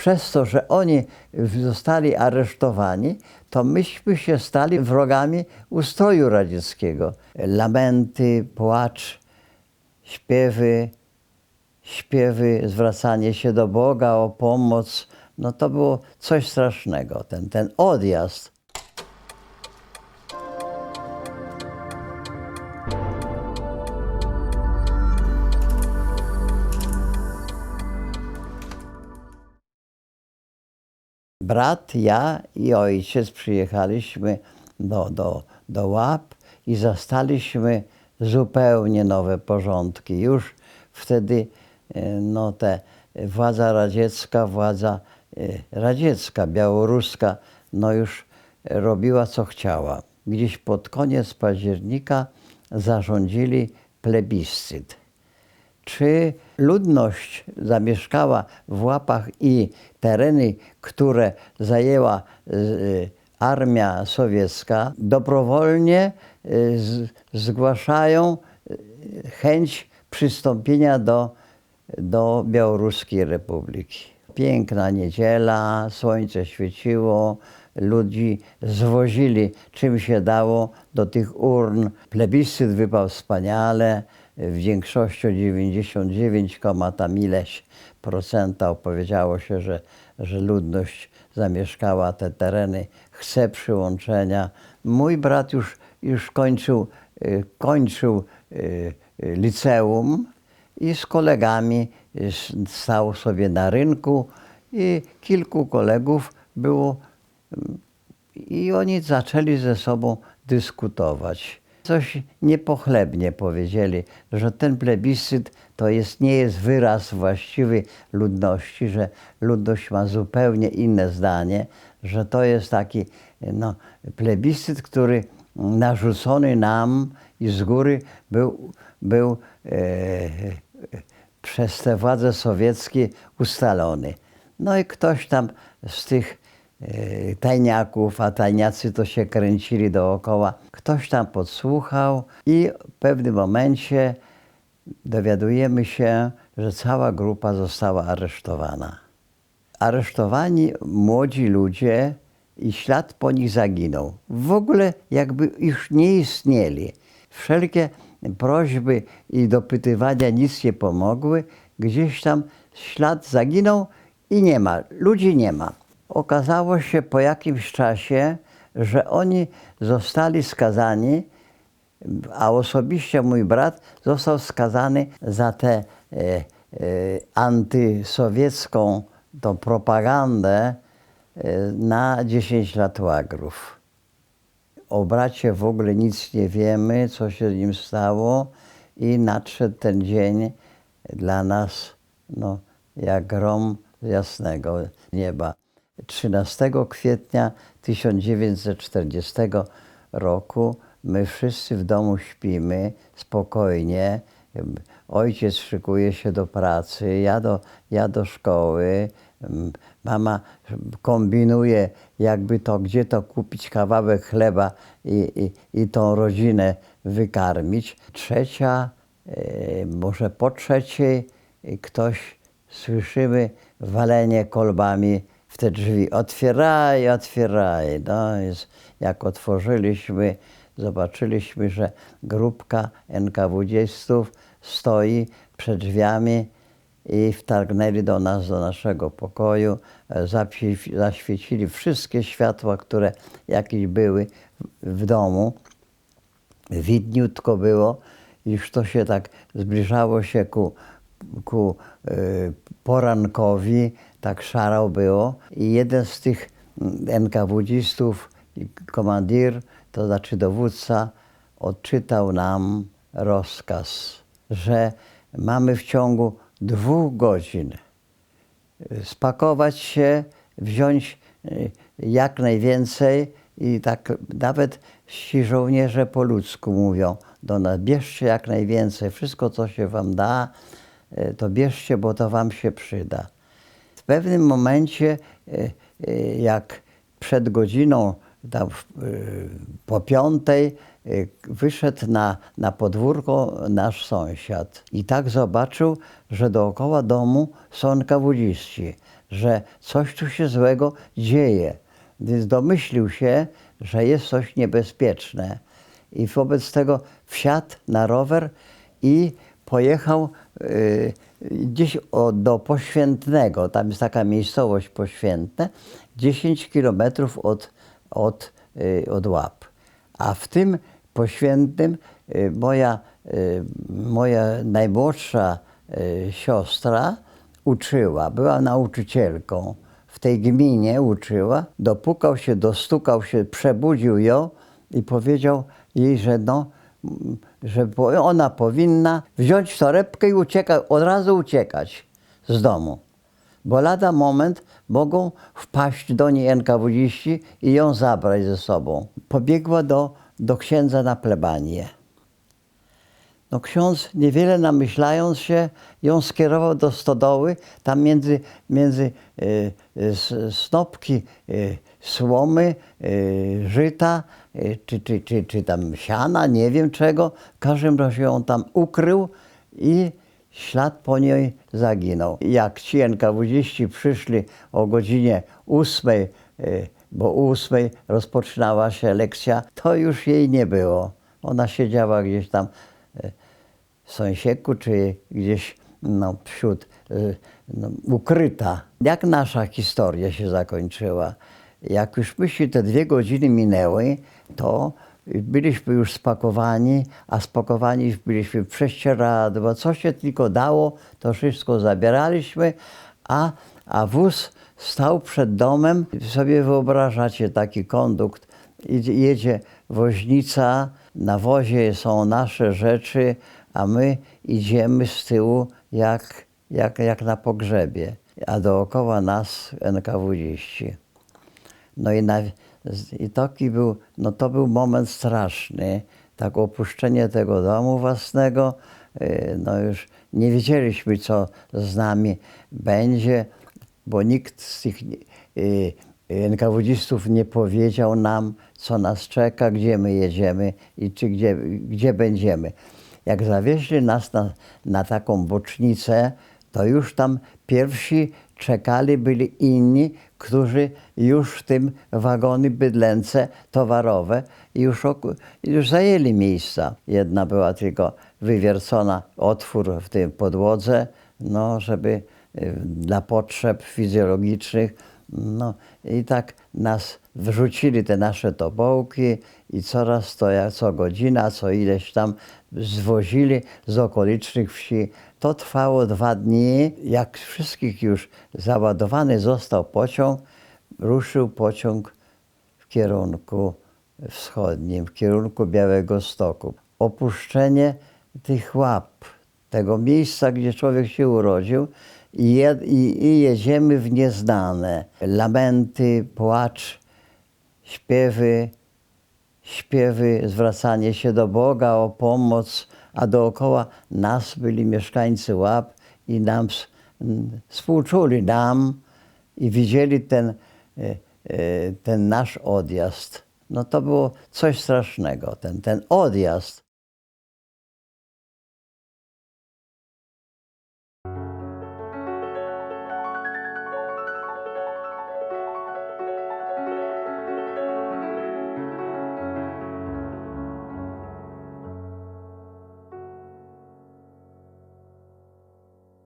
przez to, że oni zostali aresztowani, to myśmy się stali wrogami ustroju radzieckiego. Lamenty, płacz, śpiewy, zwracanie się do Boga o pomoc, no to było coś strasznego, ten odjazd. Brat, ja i ojciec przyjechaliśmy do Łap i zastaliśmy zupełnie nowe porządki. Już wtedy no, władza radziecka, białoruska, no już robiła co chciała. Gdzieś pod koniec października zarządzili plebiscyt. Czy ludność zamieszkała w Łapach i tereny, które zajęła armia sowiecka, dobrowolnie zgłaszają chęć przystąpienia do Białoruskiej Republiki. Piękna niedziela, słońce świeciło, ludzi zwozili czym się dało do tych urn. Plebiscyt wypał wspaniale. W większości 99, tam ileś procenta opowiedziało się, że ludność zamieszkała te tereny, chce przyłączenia. Mój brat już kończył liceum i z kolegami stał sobie na rynku i kilku kolegów było i oni zaczęli ze sobą dyskutować. Coś niepochlebnie powiedzieli, że ten plebiscyt to nie jest wyraz właściwy ludności, że ludność ma zupełnie inne zdanie, że to jest taki plebiscyt, który narzucony nam i z góry był przez te władze sowieckie ustalony. No i ktoś tam z tych tajniaków, a tajniacy to się kręcili dookoła. Ktoś tam podsłuchał i w pewnym momencie dowiadujemy się, że cała grupa została aresztowana. Aresztowani młodzi ludzie i ślad po nich zaginął. W ogóle jakby już nie istnieli. Wszelkie prośby i dopytywania nic nie pomogły. Gdzieś tam ślad zaginął i nie ma, ludzi nie ma. Okazało się po jakimś czasie, że oni zostali skazani, a osobiście mój brat został skazany za tę antysowiecką tą propagandę na 10 lat łagrów. O bracie w ogóle nic nie wiemy, co się z nim stało i nadszedł ten dzień dla nas jak grom z jasnego nieba. 13 kwietnia 1940 roku my wszyscy w domu śpimy spokojnie. Ojciec szykuje się do pracy, ja do szkoły. Mama kombinuje, gdzie to kupić kawałek chleba i tą rodzinę wykarmić. Trzecia, może po trzeciej, słyszymy walenie kolbami w te drzwi. Otwieraj, otwieraj. No, jak otworzyliśmy, zobaczyliśmy, że grupka NKWD-stów stoi przed drzwiami i wtargnęli do nas, do naszego pokoju. Zaświecili wszystkie światła, które jakieś były w domu. Widniutko było, już to się tak zbliżało się ku porankowi, tak szaro było. I jeden z tych NKWD-stów, komandir, to znaczy dowódca, odczytał nam rozkaz, że mamy w ciągu 2 godzin spakować się, wziąć jak najwięcej i tak nawet ci żołnierze po ludzku mówią do nas, bierzcie jak najwięcej, wszystko co się wam da, to bierzcie, bo to wam się przyda. W pewnym momencie, jak przed godziną, po 5, wyszedł na podwórko nasz sąsiad i tak zobaczył, że dookoła domu są NKWD-ści, że coś tu się złego dzieje. Więc domyślił się, że jest coś niebezpieczne. I wobec tego wsiadł na rower i pojechał gdzieś do Poświętnego. Tam jest taka miejscowość Poświętne, 10 kilometrów od Łap. A w tym Poświętnym moja najmłodsza siostra uczyła, była nauczycielką. W tej gminie uczyła, dostukał się, przebudził ją i powiedział jej, że ona powinna wziąć torebkę i od razu uciekać z domu. Bo lada moment mogą wpaść do niej NKWD-ści i ją zabrać ze sobą. Pobiegła do księdza na plebanię. No ksiądz, niewiele namyślając się, ją skierował do stodoły, tam między snopki słomy, żyta, czy tam siana, nie wiem czego. W każdym razie ją tam ukrył i ślad po niej zaginął. Jak ci NKWD-ści przyszli o godzinie 8, bo o 8 rozpoczynała się lekcja, to już jej nie było. Ona siedziała gdzieś tam w sąsiedku, czy gdzieś ukryta. Jak nasza historia się zakończyła? Jak już myśmy te 2 godziny minęły, to byliśmy już spakowani, a spakowani byliśmy w prześcieradło, co się tylko dało, to wszystko zabieraliśmy, a wóz stał przed domem. Sobie wyobrażacie taki kondukt, jedzie woźnica, na wozie są nasze rzeczy, a my idziemy z tyłu jak na pogrzebie, a dookoła nas NKWD-ści. No i taki był, to był moment straszny, tak opuszczenie tego domu własnego, już nie wiedzieliśmy, co z nami będzie, bo nikt z tych NKWD-stów nie powiedział nam, co nas czeka, gdzie my jedziemy i gdzie będziemy. Jak zawieźli nas na taką bocznicę, to już tam pierwsi czekali, byli inni, którzy już w tym wagony bydlęce towarowe już zajęli miejsca. Jedna była tylko wywiercona, otwór w tej podłodze, żeby dla potrzeb fizjologicznych. I tak nas wrzucili te nasze tobołki i co godzina, co ileś tam zwozili z okolicznych wsi. To trwało 2 dni. Jak wszystkich już załadowany został pociąg, ruszył pociąg w kierunku wschodnim, w kierunku Białegostoku. Opuszczenie tych Łap, tego miejsca, gdzie człowiek się urodził, i jedziemy w nieznane. Lamenty, płacz, śpiewy, zwracanie się do Boga o pomoc, a dookoła nas byli mieszkańcy Łap i nam współczuli nam i widzieli ten nasz odjazd. To było coś strasznego, ten odjazd.